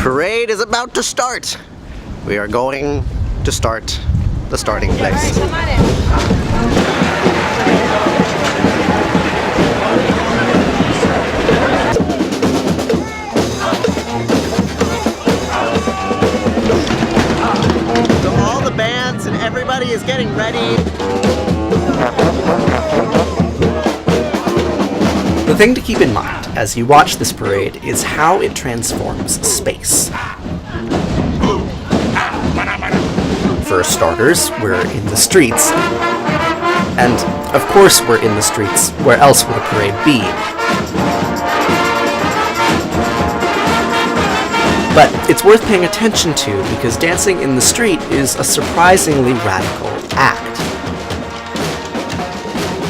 parade is about to start. We are going to start the starting place. So all the bands and everybody is getting ready. The thing to keep in mind as you watch this parade is how it transforms space. For starters, we're in the streets. And, of course, we're in the streets. Where else would a parade be? But it's worth paying attention to because dancing in the street is a surprisingly radical act.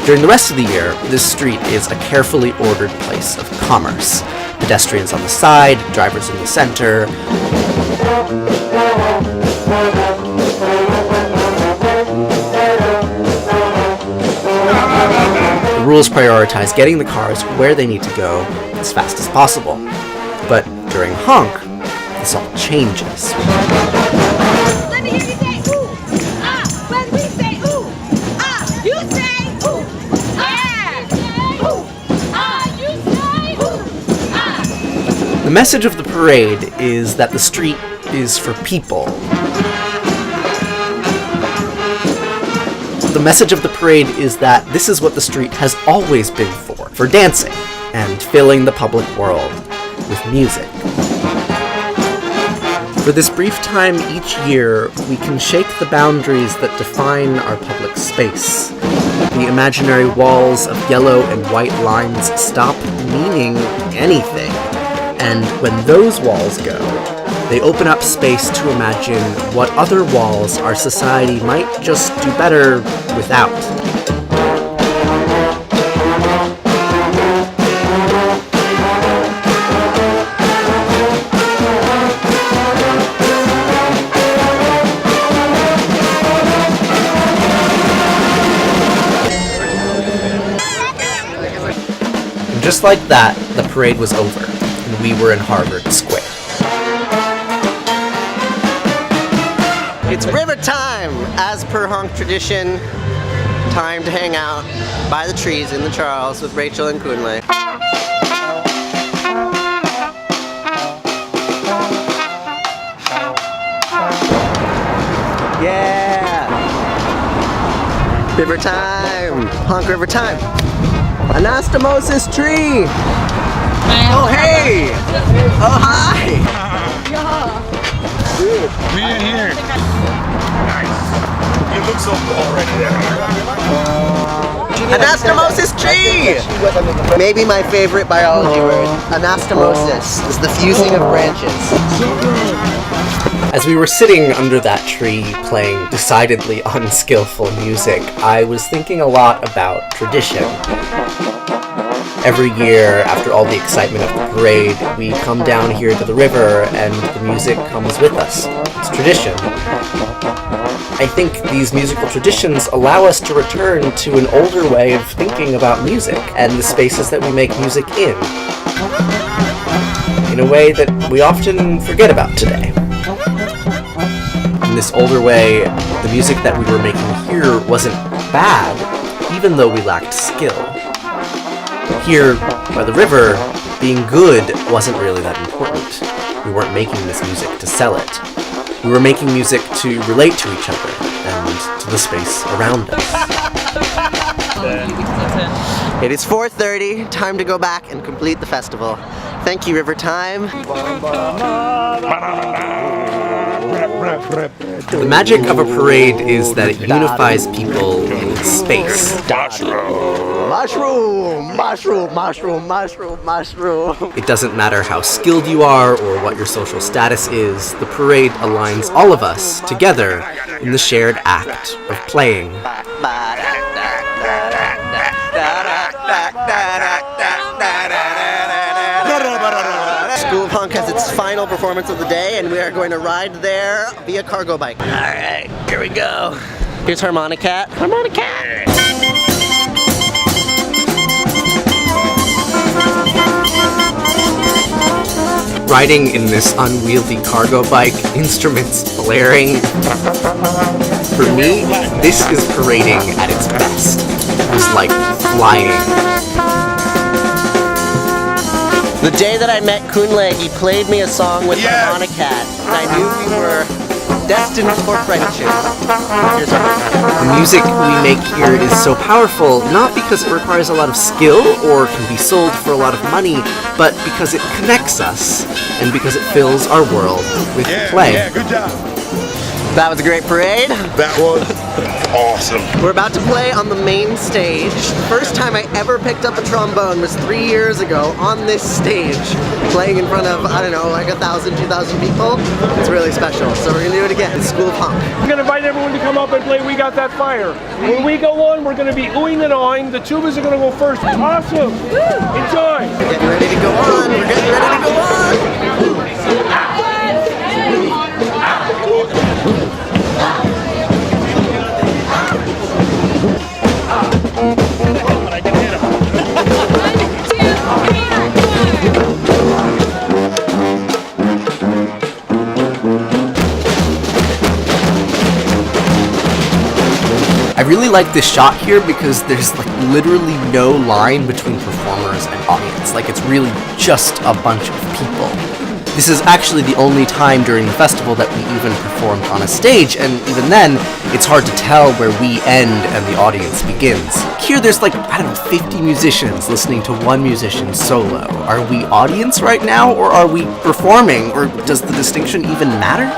During the rest of the year, this street is a carefully ordered place of commerce. Pedestrians on the side, drivers in the center. The rules prioritize getting the cars where they need to go as fast as possible. But during HONK, this all changes. Let me hear you say ooh, ah. When we say ooh, ah, you say ooh, ah. Ooh, ah, you say ooh, ah. The message of the parade is that the street is for people. The message of the parade is that this is what the street has always been for dancing and filling the public world with music. For this brief time each year, we can shake the boundaries that define our public space. The imaginary walls of yellow and white lines stop meaning anything. And when those walls go, they open up space to imagine what other walls our society might just do better without. And just like that, the parade was over, and we were in Harvard Square. It's river time, as per HONK tradition. Time to hang out by the trees in the Charles with Rachel and Commune Life. Yeah! River time! HONK river time! Anastomosis tree! Oh hey! Oh hi! We in here. Nice. You look so cool right there. Anastomosis tree! Maybe my favorite biology word. Anastomosis is the fusing of branches. As we were sitting under that tree playing decidedly unskillful music, I was thinking a lot about tradition. Every year, after all the excitement of the parade, we come down here to the river and the music comes with us. It's tradition. I think these musical traditions allow us to return to an older way of thinking about music and the spaces that we make music in a way that we often forget about today. In this older way, the music that we were making here wasn't bad, even though we lacked skill. Here, by the river, being good wasn't really that important. We weren't making this music to sell it. We were making music to relate to each other and to the space around us. It is 4:30, time to go back and complete the festival. Thank you, River Time. The magic of a parade is that it unifies people in space. Mushroom, mushroom, mushroom, mushroom, mushroom. It doesn't matter how skilled you are or what your social status is, the parade aligns all of us together in the shared act of playing. School of HONK has its final performance of the day, and we are going to ride there via cargo bike. All right, here we go. Here's Harmonicat. Harmonicat! riding in this unwieldy cargo bike, instruments blaring. For me, this is parading at its best. It was like flying. The day that I met Kunle, he played me a song with the harmonica, and I knew we were destined for friendship. Here's our The music we make here is so powerful, not because it requires a lot of skill or can be sold for a lot of money, but because it connects us, and because it fills our world with play. Yeah, good job. That was a great parade. That was awesome. We're about to play on the main stage. The first time I ever picked up a trombone was 3 years ago on this stage, playing in front of, I don't know, like 1,000, 2,000 people. It's really special, so we're gonna do it again. It's School of HONK. I'm gonna invite everyone to come up and play We Got That Fire. When we go on, we're gonna be oohing and awing. The tubas are gonna go first. Awesome. Enjoy. We're getting ready to go on. We're getting ready to go on. I really like this shot here because there's like literally no line between performers and audience. Like it's really just a bunch of people. This is actually the only time during the festival that we even performed on a stage, and even then, it's hard to tell where we end and the audience begins. Here there's like, I don't know, 50 musicians listening to one musician solo. Are we audience right now, or are we performing, or does the distinction even matter?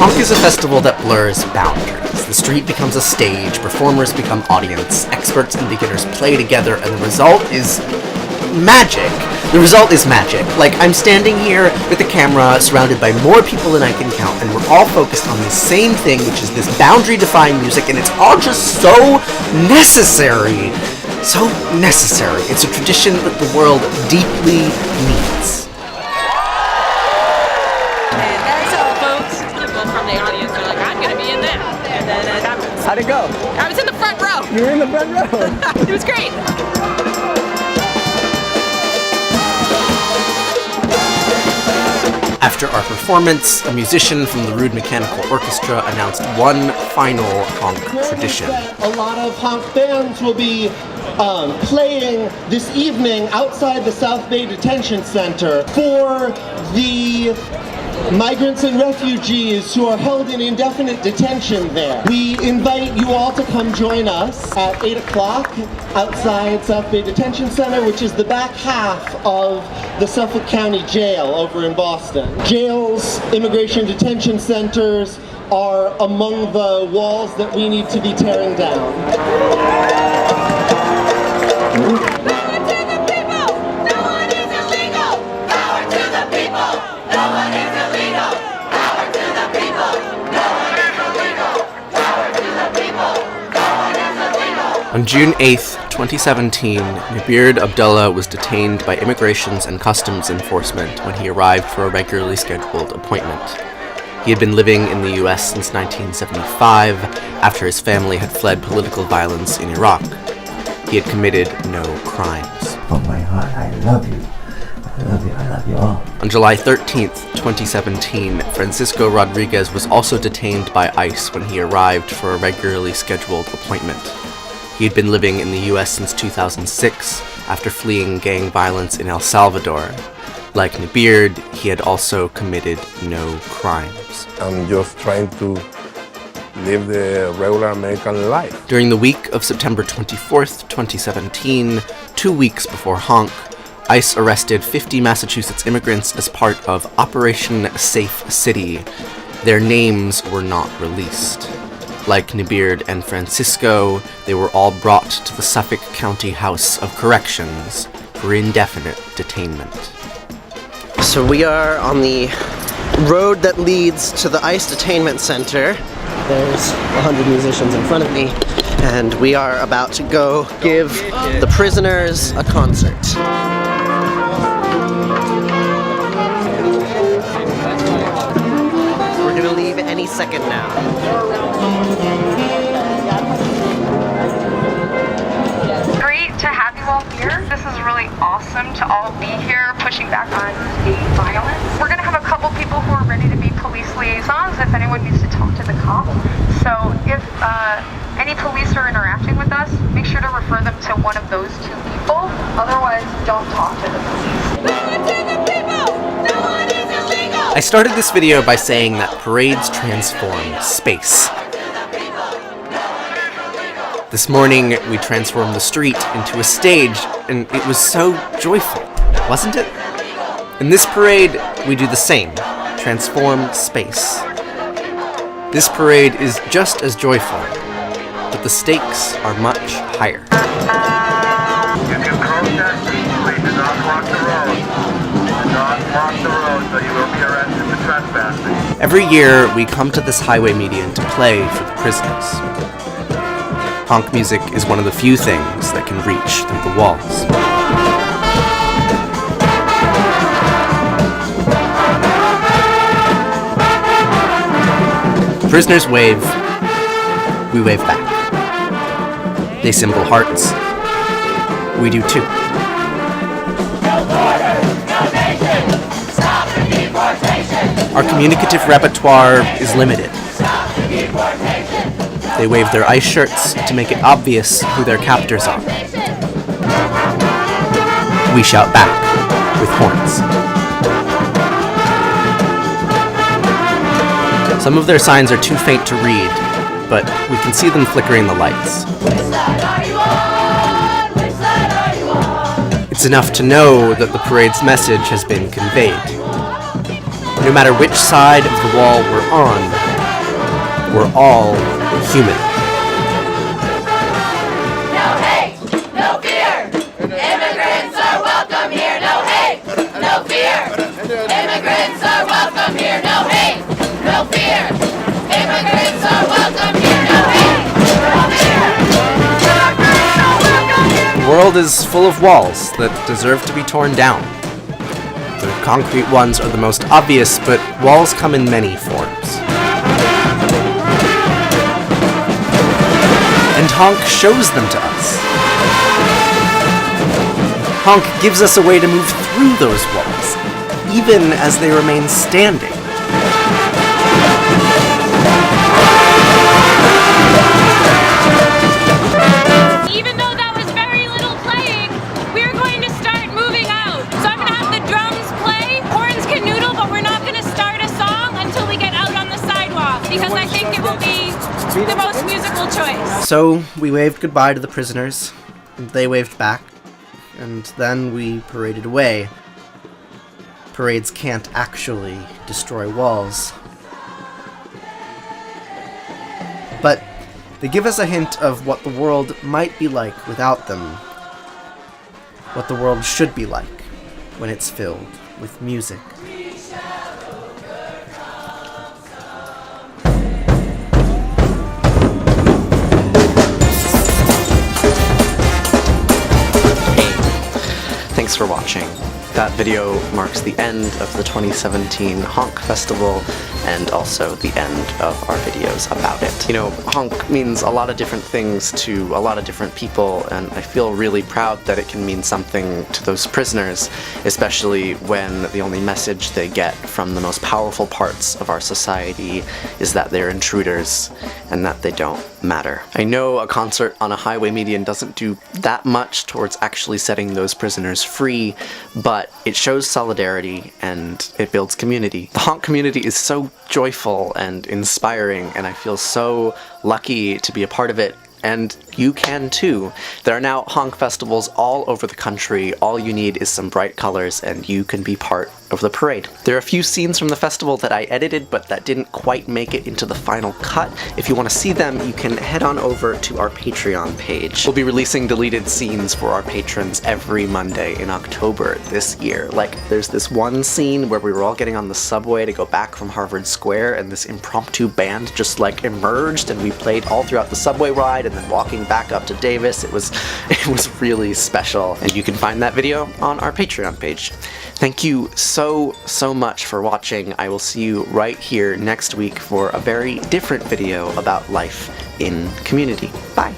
HONK is a festival that blurs boundaries. The street becomes a stage, performers become audience, experts and beginners play together, and the result is magic. The result is magic. Like, I'm standing here with a camera surrounded by more people than I can count, and we're all focused on the same thing, which is this boundary-defying music, and it's all just so necessary. So necessary. It's a tradition that the world deeply needs. How'd it go? I was in the front row. You were in the front row. It was great. After our performance, a musician from the Rude Mechanical Orchestra announced one final HONK tradition. A lot of HONK bands will be playing this evening outside the South Bay Detention Center for the migrants and refugees who are held in indefinite detention there. We invite you all to come join us at 8 o'clock outside South Bay Detention Center, which is the back half of the Suffolk County Jail over in Boston. Jails, immigration detention centers are among the walls that we need to be tearing down. On June 8th, 2017, Nabird Abdullah was detained by Immigrations and Customs Enforcement when he arrived for a regularly scheduled appointment. He had been living in the US since 1975, after his family had fled political violence in Iraq. He had committed no crimes. From my heart, I love you. I love you. I love you all. On July 13th, 2017, Francisco Rodriguez was also detained by ICE when he arrived for a regularly scheduled appointment. He had been living in the US since 2006, after fleeing gang violence in El Salvador. Like Nabird, he had also committed no crimes. I'm just trying to live the regular American life. During the week of September 24th, 2017, 2 weeks before HONK, ICE arrested 50 Massachusetts immigrants as part of Operation Safe City. Their names were not released. Like Nabird and Francisco, they were all brought to the Suffolk County House of Corrections for indefinite detainment. So we are on the road that leads to the ICE detainment center. There's 100 musicians in front of me, and we are about to go give the prisoners a concert. We're gonna leave any second now. Great to have you all here. This is really awesome to all be here pushing back on gay violence. We're going to have a couple people who are ready to be police liaisons if anyone needs to talk to the cops. So if any police are interacting with us, make sure to refer them to one of those two people. Otherwise, don't talk to the police. Listen to the people! No one is illegal! I started this video by saying that parades transform space. This morning, we transformed the street into a stage, and it was so joyful, wasn't it? In this parade, we do the same, transform space. This parade is just as joyful, but the stakes are much higher. If you protest peacefully, do not block the road. Do not block the road, so you will be arrested for trespassing. Every year, we come to this highway median to play for the prisoners. Honk music is one of the few things that can reach through the walls. Prisoners wave, we wave back. They symbol hearts, we do too. Our communicative repertoire is limited. They wave their ice shirts to make it obvious who their captors are. We shout back with horns. Some of their signs are too faint to read, but we can see them flickering the lights. It's enough to know that the parade's message has been conveyed. No matter which side of the wall we're on, we're all human. No hate, no fear. Immigrants are welcome here. No hate, no fear. Immigrants are welcome here. No hate, no fear. Immigrants are welcome here. No hate, no fear. Immigrants are welcome here. The world is full of walls that deserve to be torn down. The concrete ones are the most obvious, but walls come in many forms. And Honk shows them to us. Honk gives us a way to move through those walls, even as they remain standing. Even though that was very little playing, we're going to start moving out. So I'm gonna have the drums play, horns can noodle, but we're not gonna start a song until we get out on the sidewalk, because I think it will be the most musical choice. So we waved goodbye to the prisoners, and they waved back, and then we paraded away. Parades can't actually destroy walls. But they give us a hint of what the world might be like without them. What the world should be like when it's filled with music. Thanks for watching. That video marks the end of the 2017 HONK Festival and also the end of our videos about it. You know, HONK means a lot of different things to a lot of different people, and I feel really proud that it can mean something to those prisoners, especially when the only message they get from the most powerful parts of our society is that they're intruders and that they don't matter. I know a concert on a highway median doesn't do that much towards actually setting those prisoners free, but it shows solidarity and it builds community. The HONK community is so joyful and inspiring, and I feel so lucky to be a part of it. And you can too. There are now HONK festivals all over the country. All you need is some bright colors and you can be part of the parade. There are a few scenes from the festival that I edited but that didn't quite make it into the final cut. If you want to see them, you can head on over to our Patreon page. We'll be releasing deleted scenes for our patrons every Monday in October this year. Like, there's this one scene where we were all getting on the subway to go back from Harvard Square and this impromptu band just like emerged and we played all throughout the subway ride and then walking hiking back up to Davis. It was really special, and you can find that video on our Patreon page. Thank you so much for watching. I will see you right here next week for a very different video about life in community. Bye.